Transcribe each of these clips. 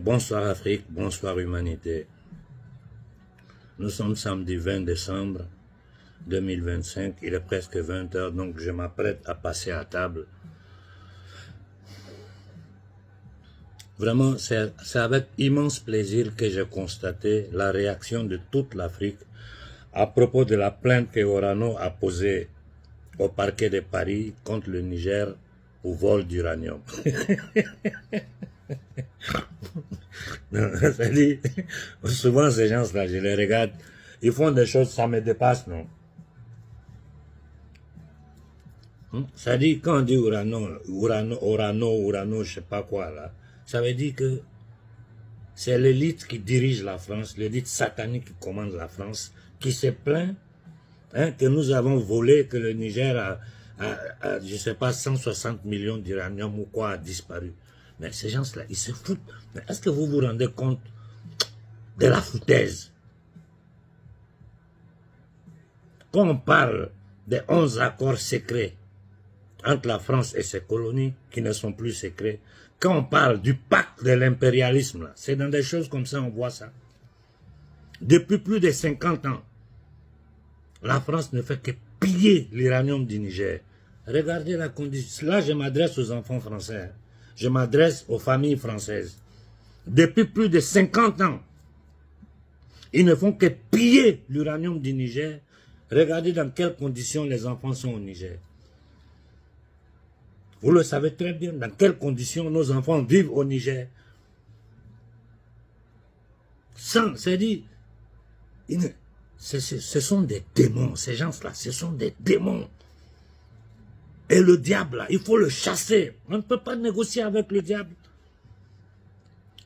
Bonsoir Afrique, bonsoir humanité. Nous sommes samedi 20 décembre 2025, il est presque 20 h, donc je m'apprête à passer à table. Vraiment, c'est avec immense plaisir que j'ai constaté la réaction de toute l'Afrique à propos de la plainte que Orano a posée au parquet de Paris contre le Niger au vol d'uranium. C'est-à-dire, souvent ces gens-là, je les regarde, ils font des choses, ça me dépasse, non? Ça dit, quand on dit Orano, je sais pas quoi, là, ça veut dire que c'est l'élite qui dirige la France, l'élite satanique qui commande la France, qui se plaint que nous avons volé, que le Niger a je sais pas, 160 millions d'uranium ou quoi a disparu. Mais ces gens-là, ils se foutent. Mais est-ce que vous vous rendez compte de la foutaise? Quand on parle des 11 accords secrets entre la France et ses colonies, qui ne sont plus secrets, quand on parle du pacte de l'impérialisme, c'est dans des choses comme ça on voit ça. Depuis plus de 50 ans, la France ne fait que piller l'uranium du Niger. Regardez la condition. Là, je m'adresse aux enfants français. Je m'adresse aux familles françaises. Depuis plus de 50 ans, ils ne font que piller l'uranium du Niger. Regardez dans quelles conditions les enfants sont au Niger. Vous le savez très bien, dans quelles conditions nos enfants vivent au Niger. C'est-à-dire, ce sont des démons, ces gens-là, ce sont des démons. Et le diable, là, il faut le chasser. On ne peut pas négocier avec le diable.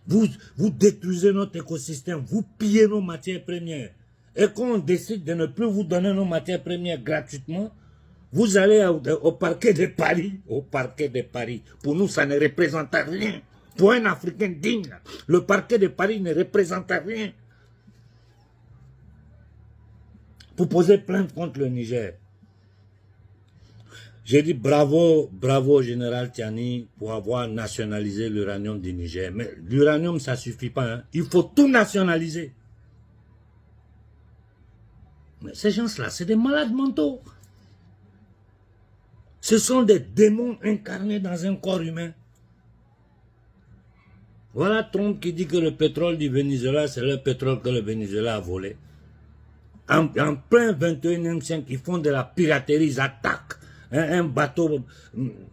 Vous détruisez notre écosystème, vous pillez nos matières premières. Et quand on décide de ne plus vous donner nos matières premières gratuitement, vous allez au parquet de Paris. Au parquet de Paris. Pour nous, ça ne représente rien. Pour un Africain digne, le parquet de Paris ne représente rien. Pour poser plainte contre le Niger. J'ai dit bravo, bravo au général Tiani pour avoir nationalisé l'uranium du Niger. Mais l'uranium, ça ne suffit pas. Hein. Il faut tout nationaliser. Mais ces gens-là, c'est des malades mentaux. Ce sont des démons incarnés dans un corps humain. Voilà Trump qui dit que le pétrole du Venezuela, c'est le pétrole que le Venezuela a volé. En plein 21e siècle, ils font de la piraterie, ils attaquent un bateau,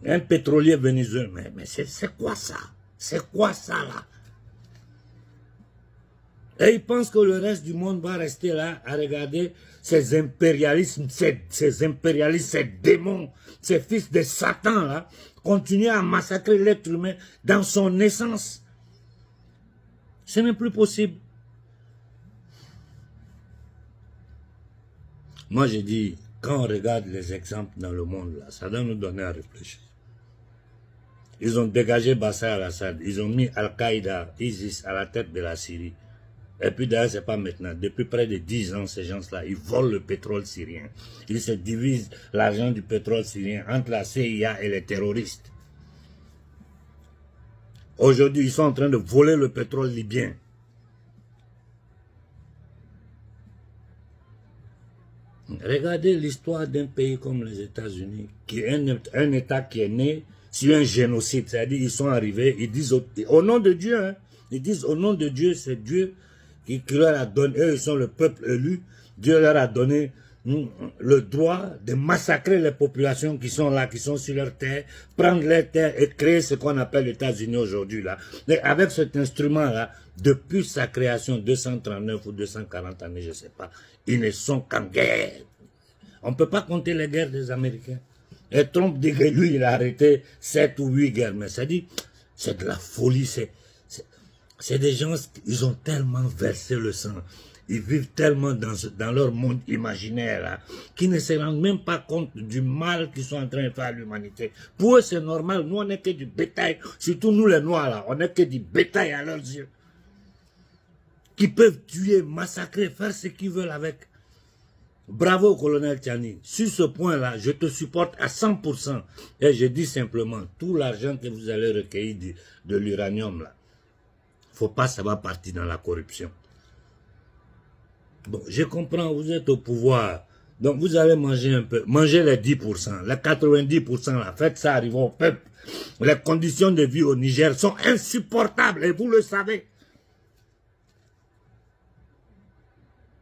un pétrolier vénézuélien. Mais c'est quoi ça? C'est quoi ça là? Et ils pensent que le reste du monde va rester là à regarder ces impérialismes, ces démons, ces fils de Satan là, continuer à massacrer l'être humain dans son essence. Ce n'est plus possible. Moi, je dis, quand on regarde les exemples dans le monde, là, ça doit nous donner à réfléchir. Ils ont dégagé Bachar al-Assad, ils ont mis Al-Qaïda, ISIS à la tête de la Syrie. Et puis d'ailleurs, c'est pas maintenant. Depuis près de 10 ans, ces gens-là, ils volent le pétrole syrien. Ils se divisent l'argent du pétrole syrien entre la CIA et les terroristes. Aujourd'hui, ils sont en train de voler le pétrole libyen. Regardez l'histoire d'un pays comme les États-Unis, qui est un État qui est né sur un génocide. C'est-à-dire, ils sont arrivés, ils disent au nom de Dieu, hein, ils disent au nom de Dieu, c'est Dieu qui leur a donné, eux ils sont le peuple élu, Dieu leur a donné le droit de massacrer les populations qui sont là, qui sont sur leur terre, prendre leur terre et créer ce qu'on appelle les États-Unis aujourd'hui là. Et avec cet instrument-là, depuis sa création, 239 ou 240 années, je ne sais pas, ils ne sont qu'en guerre. On ne peut pas compter les guerres des Américains. Et Trump dit que lui, il a arrêté 7 ou 8 guerres. Mais ça dit, c'est de la folie. C'est des gens, ils ont tellement versé le sang. Ils vivent tellement dans leur monde imaginaire, là, qu'ils ne se rendent même pas compte du mal qu'ils sont en train de faire à l'humanité. Pour eux, c'est normal. Nous, on n'est que du bétail. Surtout nous, les Noirs, là. On n'est que du bétail à leurs yeux. Qui peuvent tuer, massacrer, faire ce qu'ils veulent avec. Bravo, colonel Tiani. Sur ce point-là, je te supporte à 100%. Et je dis simplement, tout l'argent que vous allez recueillir de l'uranium, là, faut pas, ça va partir dans la corruption. Bon, je comprends, vous êtes au pouvoir. Donc, vous allez manger un peu. Mangez les 10%. Les 90%, là, faites ça arriver au peuple. Les conditions de vie au Niger sont insupportables et vous le savez.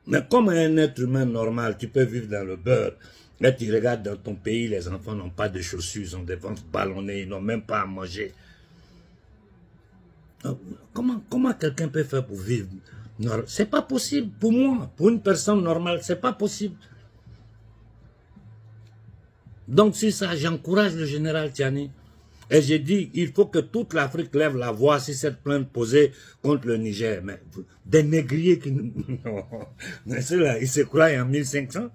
Mais comme un être humain normal, tu peux vivre dans le beurre. Là, tu regardes dans ton pays, les enfants n'ont pas de chaussures, ils ont des ventres ballonnés, ils n'ont même pas à manger. Comment quelqu'un peut faire pour vivre? C'est pas possible pour moi, pour une personne normale, c'est pas possible. Donc, c'est ça, j'encourage le général Tiani. Et j'ai dit, il faut que toute l'Afrique lève la voix sur cette plainte posée contre le Niger. Mais des négriers qui... Non, mais ceux-là, ils se croient en 1500.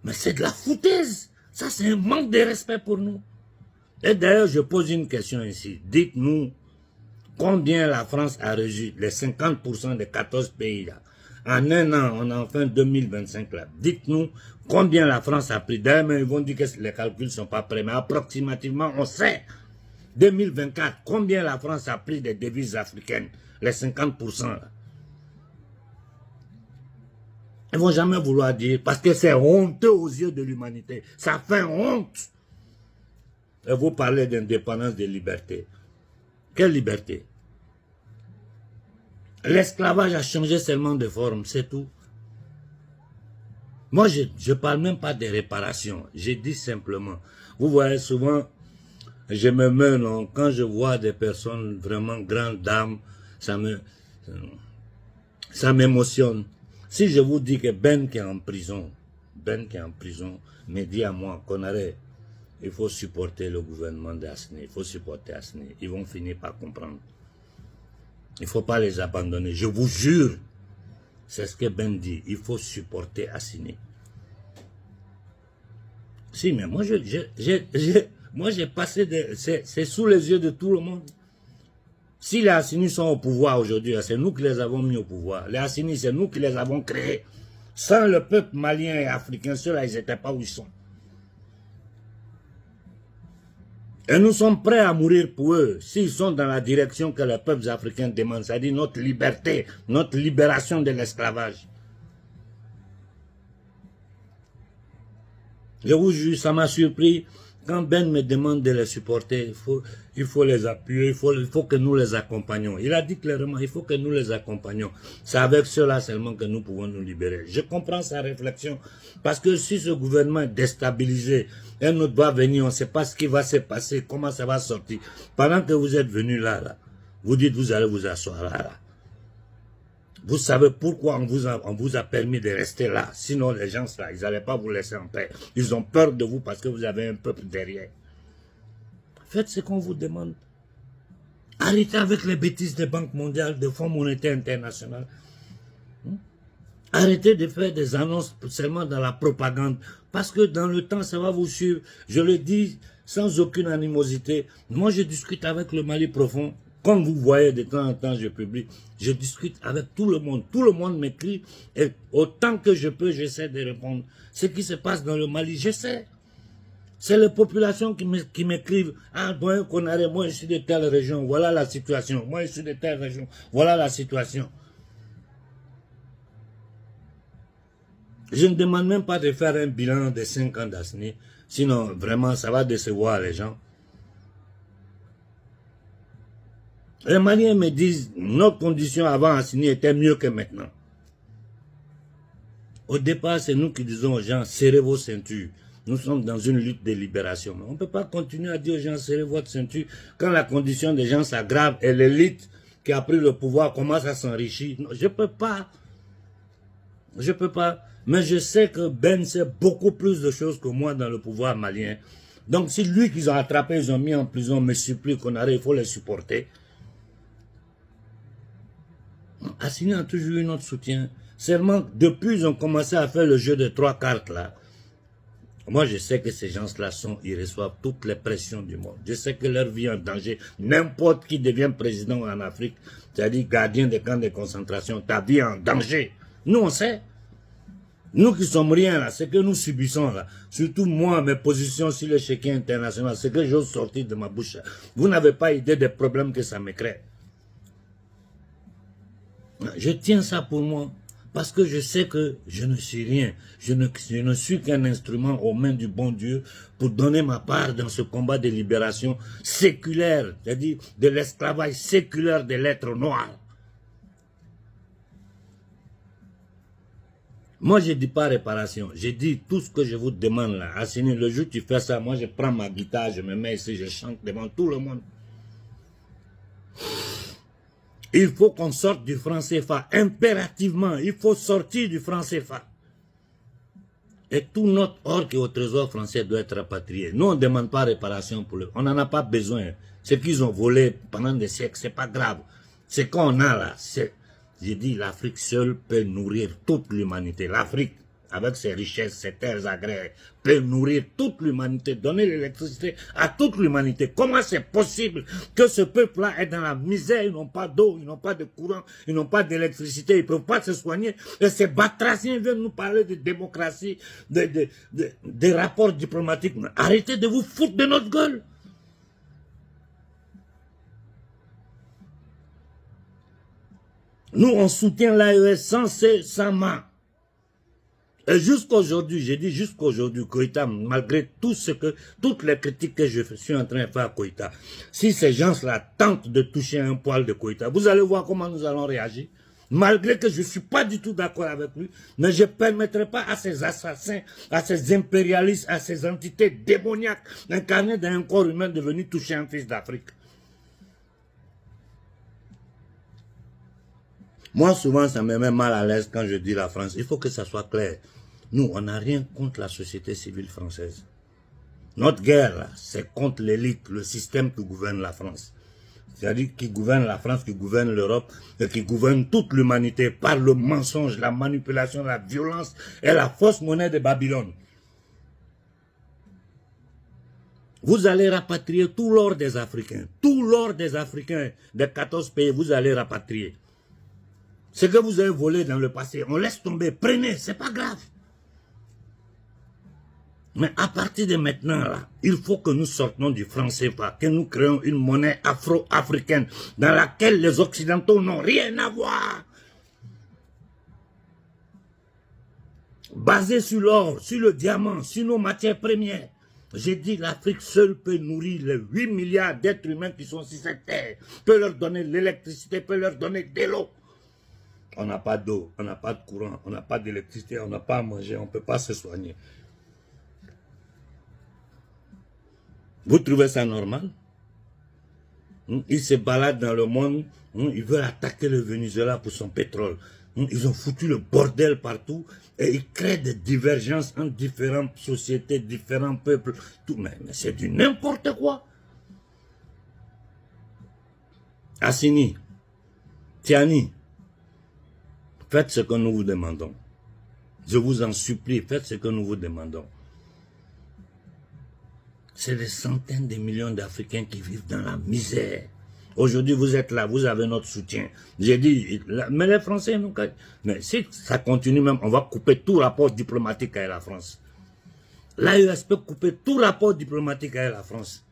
Mais c'est de la foutaise. Ça, c'est un manque de respect pour nous. Et d'ailleurs, je pose une question ici. Dites-nous combien la France a reçu, les 50% des 14 pays là. En un an, on est en fin 2025 là. Dites-nous combien la France a pris. D'ailleurs, ils vont dire que les calculs ne sont pas prêts. Mais approximativement, on sait. 2024, combien la France a pris des devises africaines. Les 50% là. Ils ne vont jamais vouloir dire, parce que c'est honteux aux yeux de l'humanité. Ça fait honte. Et vous parlez d'indépendance, de liberté. Quelle liberté? L'esclavage a changé seulement de forme, c'est tout. Moi, je ne parle même pas de réparation. Je dis simplement, vous voyez souvent, je me meurs, non, quand je vois des personnes vraiment grandes dames, ça m'émotionne. Si je vous dis que Ben qui est en prison, me dit à moi, Konaré, il faut supporter le gouvernement d'Assini, il faut supporter Assini. Ils vont finir par comprendre. Il ne faut pas les abandonner. Je vous jure, c'est ce que Ben dit, il faut supporter Assini. Si, mais moi, j'ai passé, c'est sous les yeux de tout le monde. Si les Assini sont au pouvoir aujourd'hui, c'est nous qui les avons mis au pouvoir. Les Assini, c'est nous qui les avons créés. Sans le peuple malien et africain, ceux-là, ils n'étaient pas où ils sont. Et nous sommes prêts à mourir pour eux, s'ils sont dans la direction que les peuples africains demandent, c'est-à-dire notre liberté, notre libération de l'esclavage. Je vous jure, ça m'a surpris. Quand Ben me demande de les supporter, il faut les appuyer, il faut que nous les accompagnions. Il a dit clairement, il faut que nous les accompagnions. C'est avec cela seulement que nous pouvons nous libérer. Je comprends sa réflexion, parce que si ce gouvernement est déstabilisé, un autre va venir, on ne sait pas ce qui va se passer, comment ça va sortir. Pendant que vous êtes venus là, vous dites vous allez vous asseoir là. Vous savez pourquoi on vous a permis de rester là. Sinon, les gens là, ils n'allaient pas vous laisser en paix. Ils ont peur de vous parce que vous avez un peuple derrière. Faites ce qu'on vous demande. Arrêtez avec les bêtises des banques mondiales, des fonds monétaires internationaux. Arrêtez de faire des annonces seulement dans la propagande. Parce que dans le temps, ça va vous suivre. Je le dis sans aucune animosité. Moi, je discute avec le Mali profond. Comme vous voyez, de temps en temps, je publie. Je discute avec tout le monde. Tout le monde m'écrit. Et autant que je peux, j'essaie de répondre. Ce qui se passe dans le Mali, je sais. C'est les populations qui m'écrivent. Ah, bon, Konaré, moi, je suis de telle région. Voilà la situation. Moi, je suis de telle région. Voilà la situation. Je ne demande même pas de faire un bilan de 5 ans d'Assini. Sinon, vraiment, ça va décevoir les gens. Les Maliens me disent, nos conditions avant Assini étaient mieux que maintenant. Au départ, c'est nous qui disons aux gens, serrez vos ceintures. Nous sommes dans une lutte de libération. Mais on ne peut pas continuer à dire aux gens, serrez votre ceinture, quand la condition des gens s'aggrave et l'élite qui a pris le pouvoir commence à s'enrichir. Je ne peux pas. Je ne peux pas. Mais je sais que Ben sait beaucoup plus de choses que moi dans le pouvoir malien. Donc, si lui qu'ils ont attrapé, ils ont mis en prison, me supplie qu'on arrive, il faut les supporter. Assini a toujours eu notre soutien. Seulement, depuis ils ont commencé à faire le jeu de 3 cartes là. Moi, je sais que ces gens-là ils reçoivent toutes les pressions du monde. Je sais que leur vie est en danger. N'importe qui devient président en Afrique, c'est-à-dire gardien des camps de concentration, ta vie est en danger. Nous, on sait. Nous qui sommes rien là, ce que nous subissons là, surtout moi, mes positions sur le chéquier international, ce que j'ose sortir de ma bouche là. Vous n'avez pas idée des problèmes que ça me crée. Je tiens ça pour moi. Parce que je sais que je ne suis rien. Je ne suis qu'un instrument aux mains du bon Dieu pour donner ma part dans ce combat de libération séculaire, c'est-à-dire de l'esclavage séculaire de l'être noir. Moi, je ne dis pas réparation. Je dis tout ce que je vous demande là. Assini, le jour où tu fais ça, moi, je prends ma guitare, je me mets ici, je chante devant tout le monde. Il faut qu'on sorte du franc CFA, impérativement. Il faut sortir du franc CFA. Et tout notre or qui est au trésor français doit être rapatrié. Nous, on ne demande pas réparation pour eux. On n'en a pas besoin. Ce qu'ils ont volé pendant des siècles, ce n'est pas grave. Ce qu'on a là, c'est... J'ai dit, l'Afrique seule peut nourrir toute l'humanité. L'Afrique, avec ses richesses, ses terres agréées, peut nourrir toute l'humanité, donner l'électricité à toute l'humanité. Comment c'est possible que ce peuple-là est dans la misère, ils n'ont pas d'eau, ils n'ont pas de courant, ils n'ont pas d'électricité, ils ne peuvent pas se soigner. Et ces batraciens viennent nous parler de démocratie, des rapports diplomatiques. Arrêtez de vous foutre de notre gueule. Nous, on soutient l'AES sans main. Et jusqu'aujourd'hui, j'ai dit jusqu'aujourd'hui, Koïta, malgré toutes les critiques que je suis en train de faire à Koïta, si ces gens-là tentent de toucher un poil de Koïta, vous allez voir comment nous allons réagir. Malgré que je ne suis pas du tout d'accord avec lui, mais je ne permettrai pas à ces assassins, à ces impérialistes, à ces entités démoniaques incarnées dans un corps humain de venir toucher un fils d'Afrique. Moi, souvent, ça me met mal à l'aise quand je dis la France. Il faut que ça soit clair. Nous, on n'a rien contre la société civile française. Notre guerre, c'est contre l'élite, le système qui gouverne la France. C'est-à-dire qui gouverne la France, qui gouverne l'Europe, et qui gouverne toute l'humanité par le mensonge, la manipulation, la violence et la fausse monnaie de Babylone. Vous allez rapatrier tout l'or des Africains. Tout l'or des Africains des 14 pays, vous allez rapatrier. Ce que vous avez volé dans le passé, on laisse tomber, prenez, c'est pas grave. Mais à partir de maintenant, là, il faut que nous sortions du franc CFA, que nous créons une monnaie afro-africaine dans laquelle les Occidentaux n'ont rien à voir. Basée sur l'or, sur le diamant, sur nos matières premières. J'ai dit l'Afrique seule peut nourrir les 8 milliards d'êtres humains qui sont sur cette terre, peut leur donner l'électricité, peut leur donner de l'eau. On n'a pas d'eau, on n'a pas de courant, on n'a pas d'électricité, on n'a pas à manger, on ne peut pas se soigner. Vous trouvez ça normal? Ils se baladent dans le monde, ils veulent attaquer le Venezuela pour son pétrole. Ils ont foutu le bordel partout et ils créent des divergences entre différentes sociétés, différents peuples. Tout. Mais c'est du n'importe quoi. Assini, Tiani, faites ce que nous vous demandons. Je vous en supplie, faites ce que nous vous demandons. C'est des centaines de millions d'Africains qui vivent dans la misère. Aujourd'hui, vous êtes là, vous avez notre soutien. J'ai dit, mais les Français, nous, mais si ça continue même, on va couper tout rapport diplomatique avec la France. L'AES peut couper tout rapport diplomatique avec la France.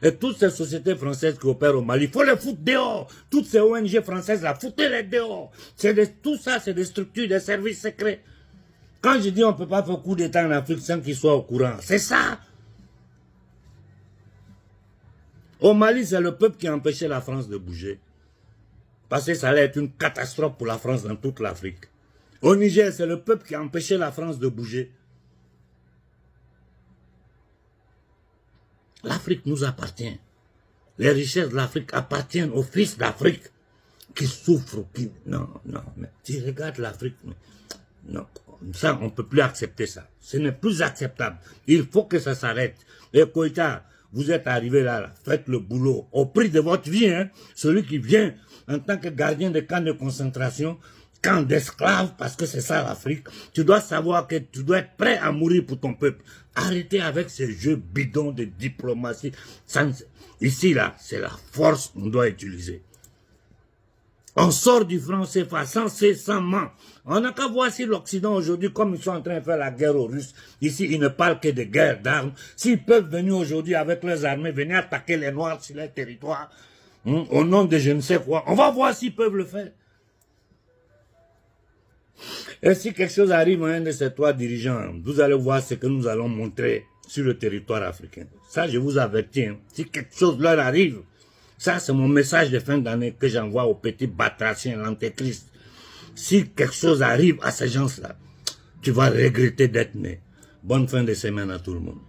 Et toutes ces sociétés françaises qui opèrent au Mali, il faut les foutre dehors. Toutes ces ONG françaises, là, foutez-les dehors. Tout ça, c'est des structures, des services secrets. Quand je dis on ne peut pas faire coup d'État en Afrique sans qu'ils soient au courant, c'est ça. Au Mali, c'est le peuple qui a empêché la France de bouger. Parce que ça allait être une catastrophe pour la France dans toute l'Afrique. Au Niger, c'est le peuple qui a empêché la France de bouger. L'Afrique nous appartient. Les richesses de l'Afrique appartiennent aux fils d'Afrique qui souffrent. Non, mais tu regardes l'Afrique. Non, ça, on ne peut plus accepter ça. Ce n'est plus acceptable. Il faut que ça s'arrête. Et Koïta, vous êtes arrivé là, faites le boulot au prix de votre vie. Hein. Celui qui vient en tant que gardien de camp de concentration, camp d'esclaves, parce que c'est ça l'Afrique, tu dois savoir que tu dois être prêt à mourir pour ton peuple. Arrêtez avec ces jeux bidons de diplomatie. Ici, là, c'est la force qu'on doit utiliser. On sort du franc CFA sans main. On n'a qu'à voir si l'Occident aujourd'hui, comme ils sont en train de faire la guerre aux Russes, ici ils ne parlent que de guerre d'armes. S'ils peuvent venir aujourd'hui avec leurs armées, venir attaquer les Noirs sur leur territoire, au nom de je ne sais quoi, on va voir s'ils peuvent le faire. Et si quelque chose arrive à un de ces trois dirigeants, vous allez voir ce que nous allons montrer sur le territoire africain. Ça, je vous avertis. Hein. Si quelque chose leur arrive, ça, c'est mon message de fin d'année que j'envoie aux petits batraciens, l'antéchrist. Si quelque chose arrive à ces gens-là, tu vas regretter d'être né. Bonne fin de semaine à tout le monde.